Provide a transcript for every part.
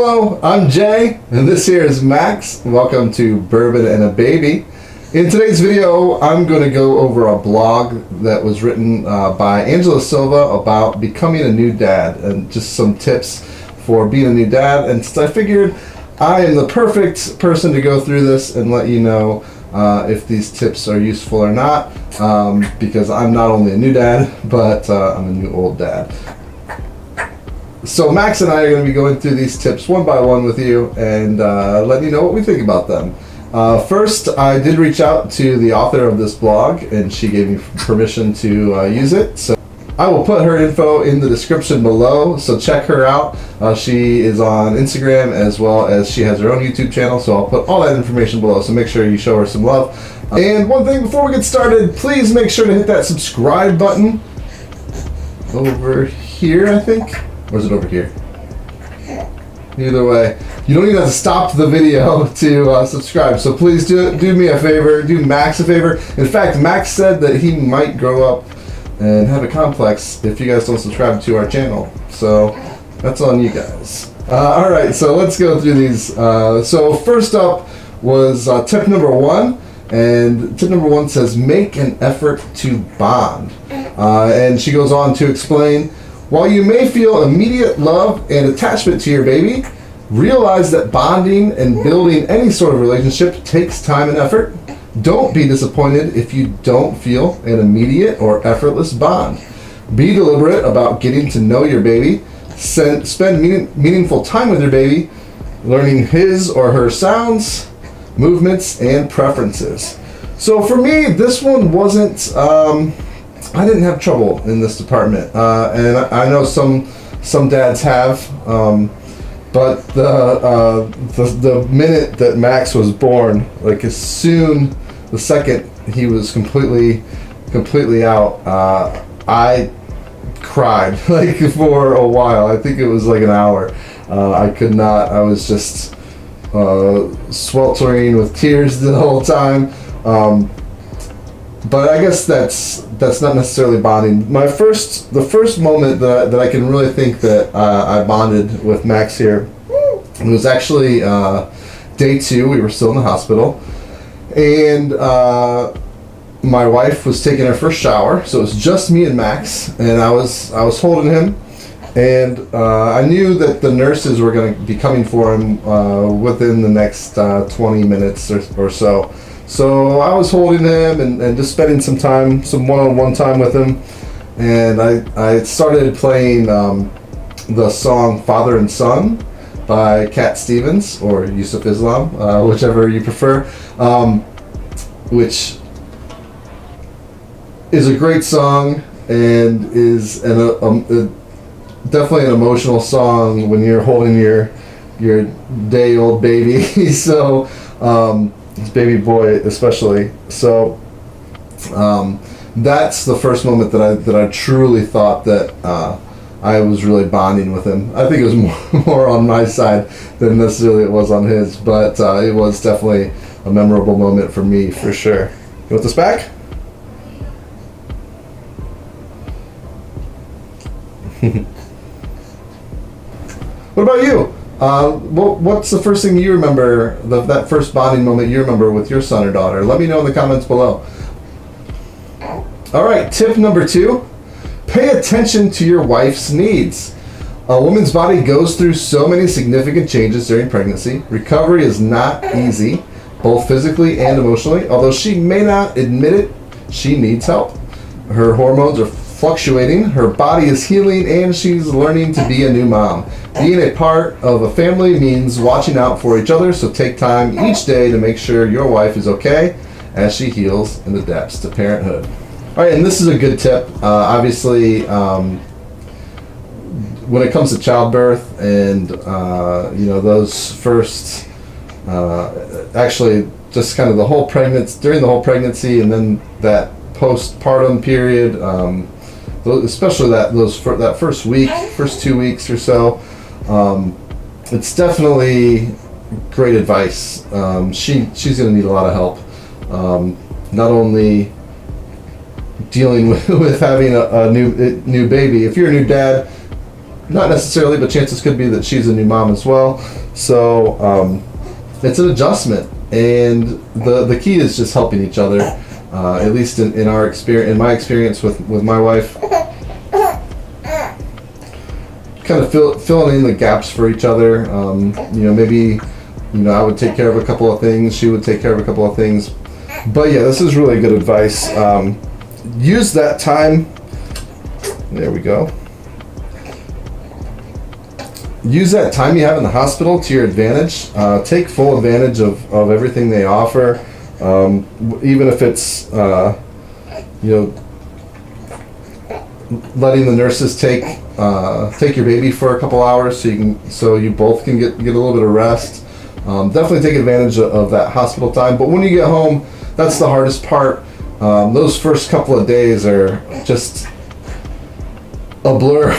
Hello, I'm Jay, and this here is Max. Welcome to Bourbon and a Baby. In today's video, I'm going to go over a blog that was written by Angela Silva about becoming a new dad and just some tips for being a new dad. And I figured I am the perfect person to go through this and let you know if these tips are useful or not, because I'm not only a new dad, but I'm a new old dad. So Max and I are going to be going through these tips one by one with you and letting you know what we think about them. First, I did reach out to the author of this blog, and she gave me permission to use it. So I will put her info in the description below, so check her out. She is on Instagram, as well as she has her own YouTube channel, so I'll put all that information below, so make sure you show her some love. And one thing before we get started, please make sure to hit that subscribe button over here, I think. Or is it over here? Either way, you don't even have to stop the video to subscribe. So please do me a favor, do Max a favor. In fact, Max said that he might grow up and have a complex if you guys don't subscribe to our channel. So that's on you guys. All right, so let's go through these. So first up was tip number one. And tip number one says, make an effort to bond. And she goes on to explain, while you may feel immediate love and attachment to your baby, realize that bonding and building any sort of relationship takes time and effort. Don't be disappointed if you don't feel an immediate or effortless bond. Be deliberate about getting to know your baby. Spend meaningful time with your baby, learning his or her sounds, movements, and preferences. So for me, this one wasn't... I didn't have trouble in this department, and I know some dads have, but the minute that Max was born, like the second he was completely out, I cried like for a while. I think it was like an hour. I could not. I was just sweltering with tears the whole time. But I guess that's not necessarily bonding. The first moment that I can really think that I bonded with Max here, it was actually day 2. We were still in the hospital, and my wife was taking her first shower, so it was just me and Max, and I was holding him, and I knew that the nurses were going to be coming for him within the next 20 minutes or so. So I was holding him and just spending some one-on-one time with him, and I started playing the song Father and Son by Cat Stevens or Yusuf Islam, whichever you prefer, which is a great song and is definitely an emotional song when you're holding your day-old baby. So his baby boy especially. So that's the first moment that I truly thought that I was really bonding with him. I think it was more on my side than necessarily it was on his, but it was definitely a memorable moment for me, for sure. You want this back? What about you? What's the first thing you remember, that first bonding moment you remember with your son or daughter? Let me know in the comments below. All right, tip number 2, pay attention to your wife's needs. A woman's body goes through so many significant changes during pregnancy. Recovery is not easy, both physically and emotionally. Although she may not admit it, she needs help. Her hormones are fluctuating, her body is healing, and she's learning to be a new mom. Being a part of a family means watching out for each other, so take time each day to make sure your wife is okay as she heals and adapts to parenthood. All right, and this is a good tip. Obviously, when it comes to childbirth and those first, actually just kind of during the whole pregnancy, and then that postpartum period, especially that first 2 weeks or so, it's definitely great advice. She's going to need a lot of help, not only dealing with having a new baby. If you're a new dad, not necessarily, but chances could be that she's a new mom as well. So it's an adjustment, and the key is just helping each other. At least in our experience, in my experience with my wife, kind of filling in the gaps for each other. Maybe I would take care of a couple of things, she would take care of a couple of things. But yeah, this is really good advice. Use that time. There we go. Use that time you have in the hospital to your advantage. Take full advantage of everything they offer, even if it's letting the nurses take your baby for a couple hours so you both can get a little bit of rest. Definitely take advantage of that hospital time. But when you get home, that's the hardest part. Those first couple of days are just a blur,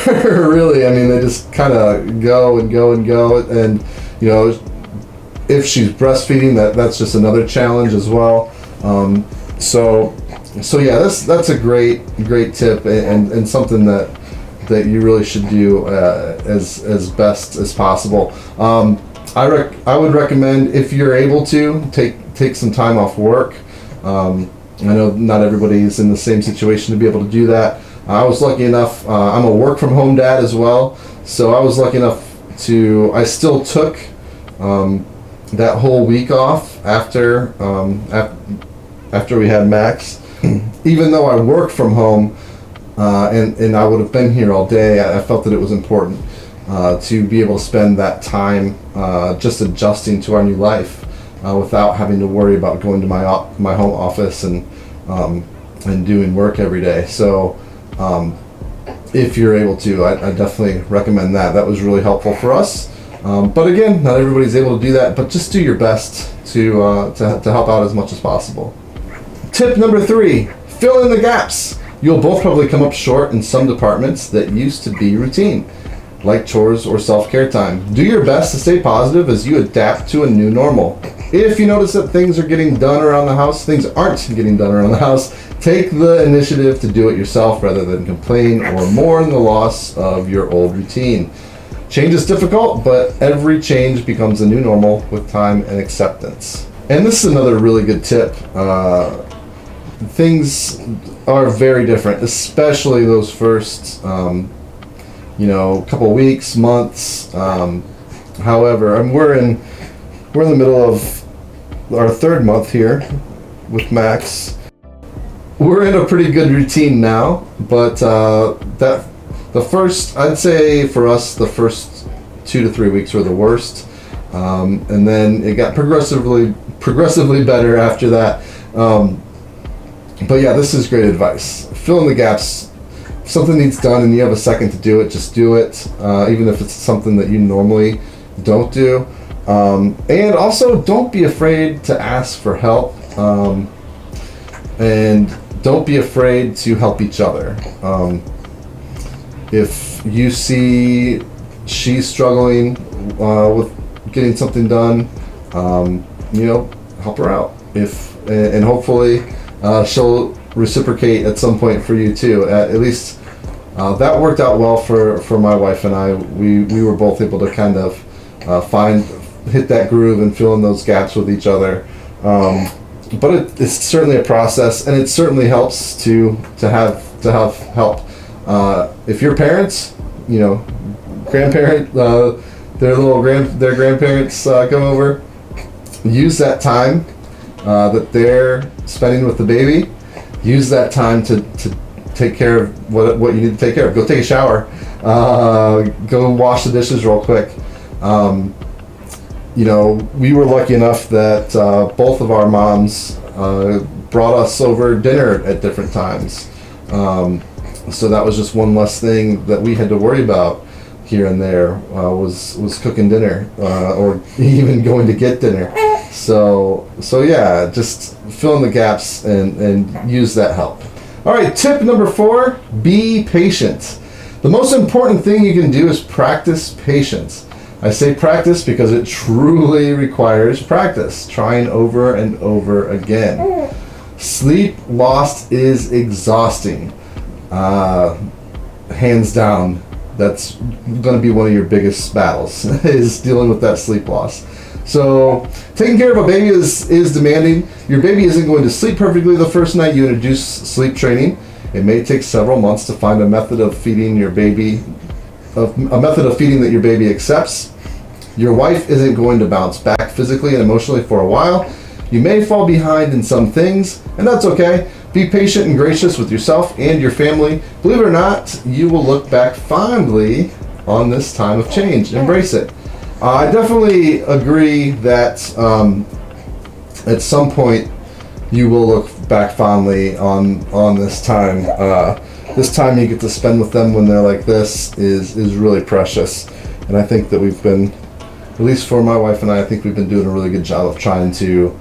really. I mean, they just kind of go and go and go. And if she's breastfeeding, that's just another challenge as well. So yeah, that's a great tip and something that you really should do as best as possible. I would recommend, if you're able to, take some time off work. I know not everybody is in the same situation to be able to do that. I was lucky enough. I'm a work from home dad as well, so I was lucky enough I still took that whole week off after we had Max. Even though I worked from home and I would have been here all day, I felt that it was important to be able to spend that time just adjusting to our new life without having to worry about going to my home office and doing work every day. So if you're able to, I definitely recommend that. That was really helpful for us. But again, not everybody's able to do that, but just do your best to help out as much as possible. Tip number 3, fill in the gaps. You'll both probably come up short in some departments that used to be routine, like chores or self-care time. Do your best to stay positive as you adapt to a new normal. If you notice that things are getting done around the house, things aren't getting done around the house, take the initiative to do it yourself rather than complain or mourn the loss of your old routine. Change is difficult, but every change becomes a new normal with time and acceptance. And this is another really good tip. Things are very different, especially those first couple weeks, months. However, we're in the middle of our 3rd month here with Max. We're in a pretty good routine now, but I'd say for us, the first 2 to 3 weeks were the worst, and then it got progressively better after that. But yeah, this is great advice. Fill in the gaps. If something needs done and you have a second to do it, just do it, even if it's something that you normally don't do. And also, don't be afraid to ask for help, and don't be afraid to help each other. If you see she's struggling with getting something done, help her out. And hopefully she'll reciprocate at some point for you too. At least that worked out well for my wife and I. We were both able to kind of hit that groove and fill in those gaps with each other. But it's certainly a process, and it certainly helps to have help. If your parents, grandparent, their grandparents come over, use that time that they're spending with the baby. Use that time to take care of what you need to take care of. Go take a shower. Go wash the dishes real quick. We were lucky enough that both of our moms brought us over dinner at different times. So that was just one less thing that we had to worry about here and there, was cooking dinner or even going to get dinner. So yeah, just fill in the gaps and use that help. All right, tip number 4, be patient. The most important thing you can do is practice patience. I say practice because it truly requires practice, trying over and over again. Sleep lost is exhausting. Hands down, that's going to be one of your biggest battles is dealing with that sleep loss. So taking care of a baby is demanding. Your baby isn't going to sleep perfectly the first night you introduce sleep training. It may take several months to find a method of feeding your baby, that your baby accepts. Your wife isn't going to bounce back physically and emotionally for a while. You may fall behind in some things, and that's okay. Be patient and gracious with yourself and your family. Believe it or not, you will look back fondly on this time of change. Embrace it. I definitely agree that at some point you will look back fondly on this time. This time you get to spend with them when they're like this is really precious. And I think that we've been, at least for my wife and I think we've been doing a really good job of trying to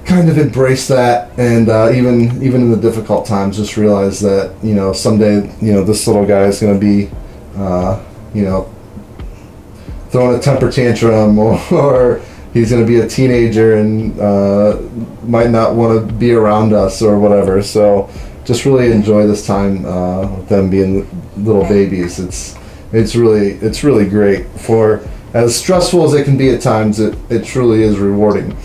kind of embrace that, and even in the difficult times, just realize that, you know, someday, you know, this little guy is going to be, you know, throwing a temper tantrum, or he's going to be a teenager and might not want to be around us or whatever. So just really enjoy this time with them being little babies. It's really great. For as stressful as it can be at times, it truly is rewarding.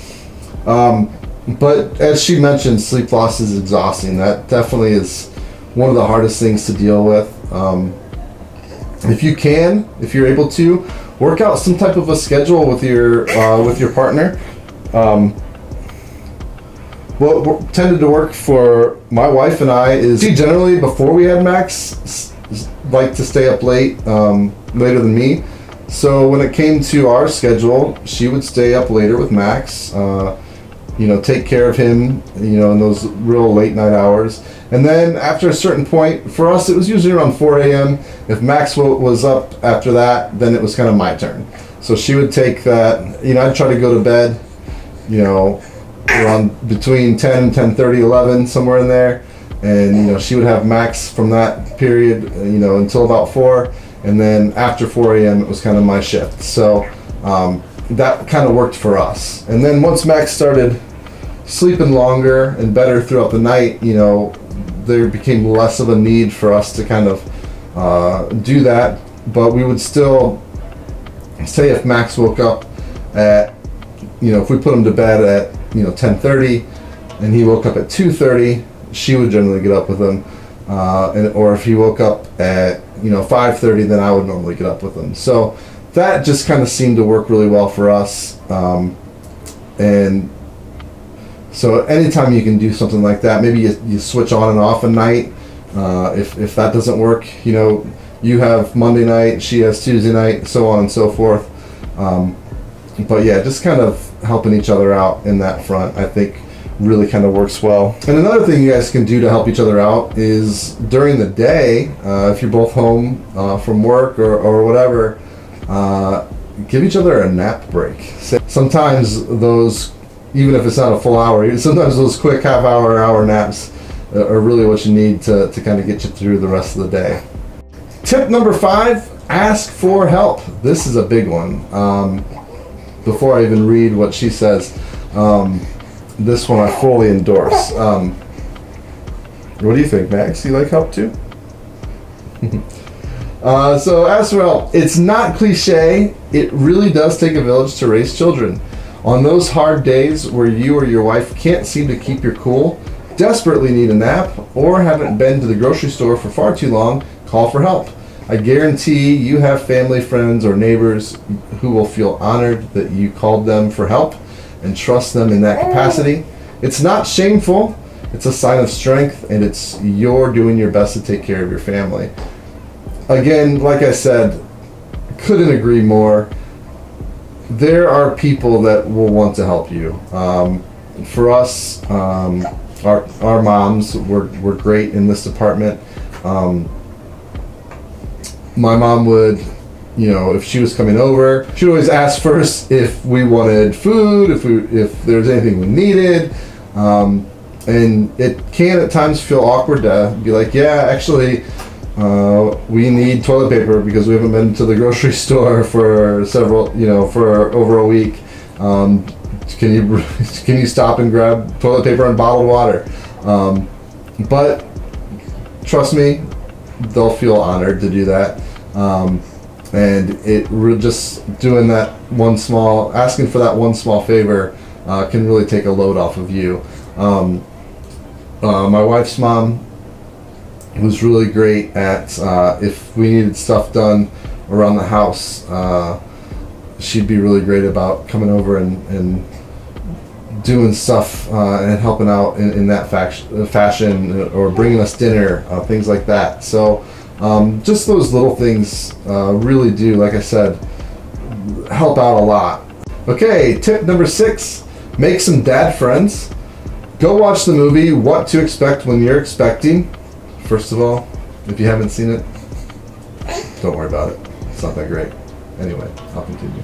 But as she mentioned, sleep loss is exhausting. That definitely is one of the hardest things to deal with. If you're able to, work out some type of a schedule with your partner. What tended to work for my wife and I is she generally, before we had Max, liked to stay up late, later than me. So when it came to our schedule, she would stay up later with Max, you know, take care of him, you know, in those real late night hours. And then after a certain point, for us, it was usually around 4 a.m. If Max was up after that, then it was kind of my turn. So she would take that, you know, I'd try to go to bed, you know, around between 10 and 10:30, 11, somewhere in there. And, you know, she would have Max from that period, you know, until about 4. And then after 4 a.m., it was kind of my shift. So that kind of worked for us. And then once Max started sleeping longer and better throughout the night, you know, there became less of a need for us to kind of do that. But we would still say if Max woke up at, you know, if we put him to bed at, you know, 10:30 and he woke up at 2:30, she would generally get up with him. Or if he woke up at, you know, 5:30, then I would normally get up with him. So that just kind of seemed to work really well for us. And so anytime you can do something like that, maybe you switch on and off a night. If that doesn't work, you know, you have Monday night, she has Tuesday night, so on and so forth. But yeah, just kind of helping each other out in that front, I think really kind of works well. And another thing you guys can do to help each other out is during the day, if you're both home from work or whatever, give each other a nap break. Sometimes those, even if it's not a full hour, sometimes those quick hour naps are really what you need to kind of get you through the rest of the day. Tip number 5, ask for help. This is a big one. Before I even read what she says, this one I fully endorse. What do you think, Max? You like help too? So ask for help. It's not cliche. It really does take a village to raise children. On those hard days where you or your wife can't seem to keep your cool, desperately need a nap, or haven't been to the grocery store for far too long, call for help. I guarantee you have family, friends, or neighbors who will feel honored that you called them for help and trust them in that capacity. It's not shameful. It's a sign of strength, and it's you're doing your best to take care of your family. Again, like I said, couldn't agree more. There are people that will want to help you. For us, our moms were great in this department. My mom would, you know, if she was coming over, she'd always ask first if we wanted food, if there was anything we needed. And it can at times feel awkward to be like, yeah, actually, we need toilet paper because we haven't been to the grocery store for for over a week. Can you stop and grab toilet paper and bottled water? But trust me, they'll feel honored to do that. And just doing that asking for that one small favor can really take a load off of you. My wife's mom was really great at if we needed stuff done around the house, she'd be really great about coming over and doing stuff and helping out in that fashion, or bringing us dinner, things like that. So just those little things really do, like I said, help out a lot. Okay, tip number 6, make some dad friends. Go watch the movie What to Expect When You're Expecting. First of all, if you haven't seen it, don't worry about it. It's not that great. Anyway, I'll continue.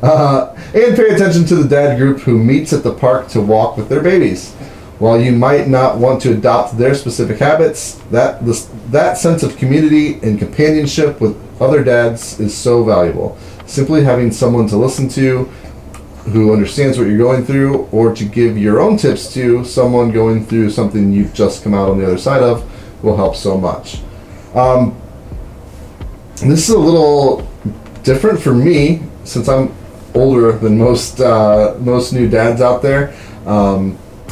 And pay attention to the dad group who meets at the park to walk with their babies. While you might not want to adopt their specific habits, that sense of community and companionship with other dads is so valuable. Simply having someone to listen to who understands what you're going through, or to give your own tips to someone going through something you've just come out on the other side of, will help so much. This is a little different for me, since I'm older than most new dads out there.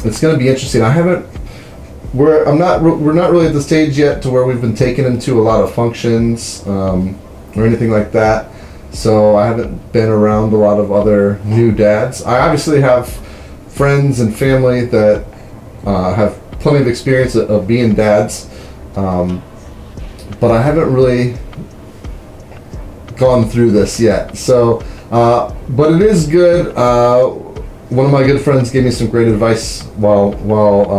It's going to be interesting. We're not really at the stage yet to where we've been taking him to a lot of functions or anything like that. So I haven't been around a lot of other new dads. I obviously have friends and family that have plenty of experience of being dads, but I haven't really gone through this yet. So, but it is good. One of my good friends gave me some great advice while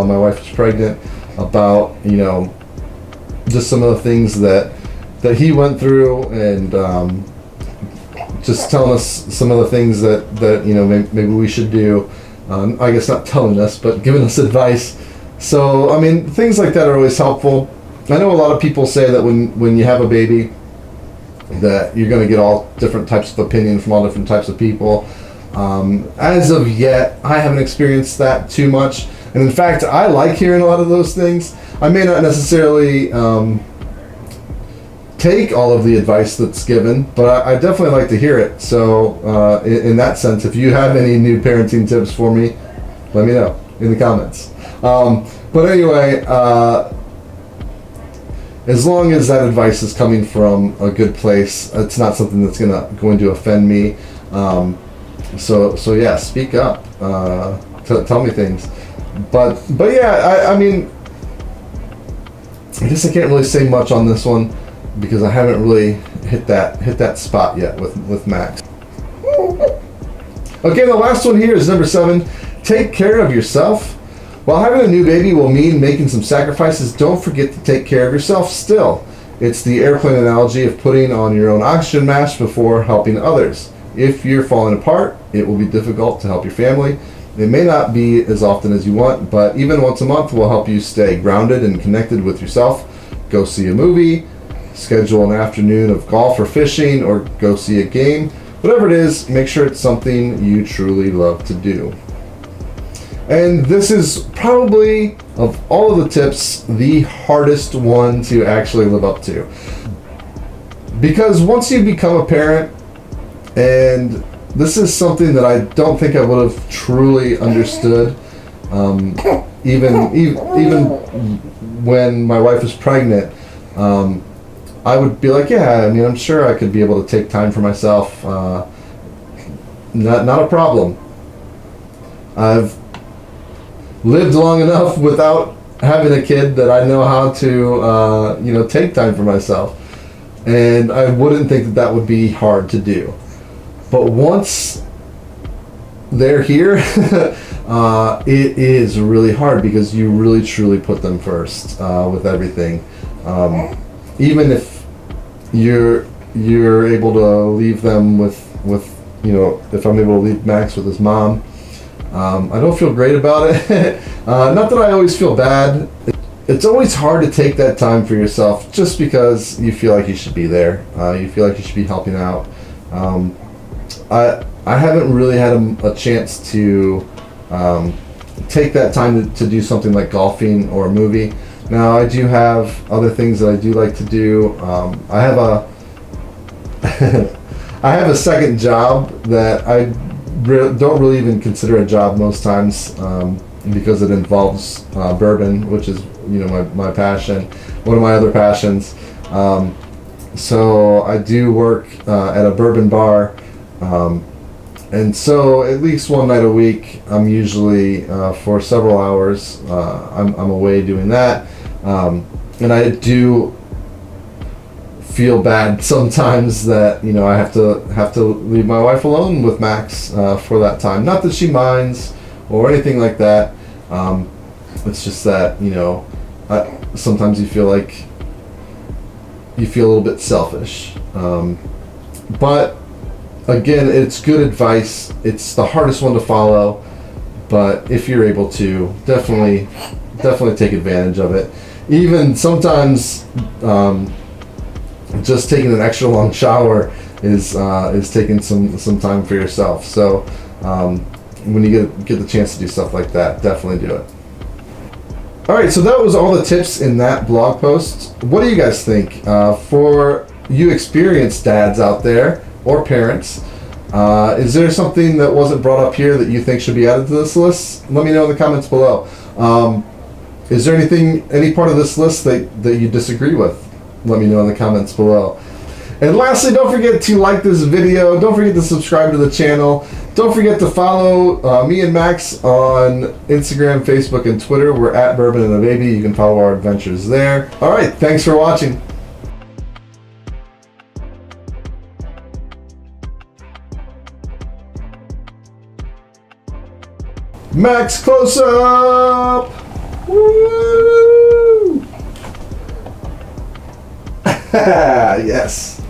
my wife was pregnant about, just some of the things that he went through, and just telling us some of the things that maybe we should do. I guess not telling us, but giving us advice. So, I mean, things like that are always helpful. I know a lot of people say that when you have a baby, that you're going to get all different types of opinion from all different types of people. As of yet, I haven't experienced that too much. And in fact, I like hearing a lot of those things. I may not necessarily take all of the advice that's given, but I definitely like to hear it. So in that sense, if you have any new parenting tips for me, let me know in the comments. But anyway, as long as that advice is coming from a good place, it's not something that's going to offend me. So yeah, speak up. Tell me things. But yeah, I mean, I guess I can't really say much on this one, because I haven't really hit that spot yet with Max. Okay, the last one here is number 7. Take care of yourself. While having a new baby will mean making some sacrifices, don't forget to take care of yourself still. It's the airplane analogy of putting on your own oxygen mask before helping others. If you're falling apart, it will be difficult to help your family. It may not be as often as you want, but even once a month will help you stay grounded and connected with yourself. Go see a movie, schedule an afternoon of golf or fishing, or go see a game. Whatever it is, make sure it's something you truly love to do. And this is probably, of all of the tips, the hardest one to actually live up to. Because once you become a parent, and this is something that I don't think I would have truly understood, even when my wife was pregnant, I would be like, yeah, I mean, I'm sure I could be able to take time for myself. Not a problem. I've lived long enough without having a kid that I know how to, take time for myself. And I wouldn't think that would be hard to do. But once they're here, it is really hard, because you really truly put them first with everything. Even if you're able to leave them with if I'm able to leave Max with his mom, I don't feel great about it. Not that I always feel bad. It's always hard to take that time for yourself, just because you feel like you should be there. You feel like you should be helping out. I haven't really had a chance to take that time to do something like golfing or a movie. Now, I do have other things that I do like to do. I have I have a second job that I don't really even consider a job most times, because it involves bourbon, which is my passion, one of my other passions. So I do work at a bourbon bar, and so at least one night a week, I'm usually for several hours, I'm away doing that, and I do feel bad sometimes that I have to leave my wife alone with Max for that time. Not that she minds or anything like that. It's just that sometimes you feel like you feel a little bit selfish. But again, it's good advice. It's the hardest one to follow, but if you're able to, definitely take advantage of it. Even sometimes, just taking an extra long shower is taking some time for yourself. So when you get the chance to do stuff like that, definitely do it. All right, so that was all the tips in that blog post. What do you guys think? For you experienced dads out there or parents, is there something that wasn't brought up here that you think should be added to this list? Let me know in the comments below. Is there any part of this list that you disagree with? Let me know in the comments below. And lastly, don't forget to like this video. Don't forget to subscribe to the channel. Don't forget to follow me and Max on Instagram, Facebook, and Twitter. We're at Bourbon and a Baby. You can follow our adventures there. All right, thanks for watching. Max, close up! Woo! Yes.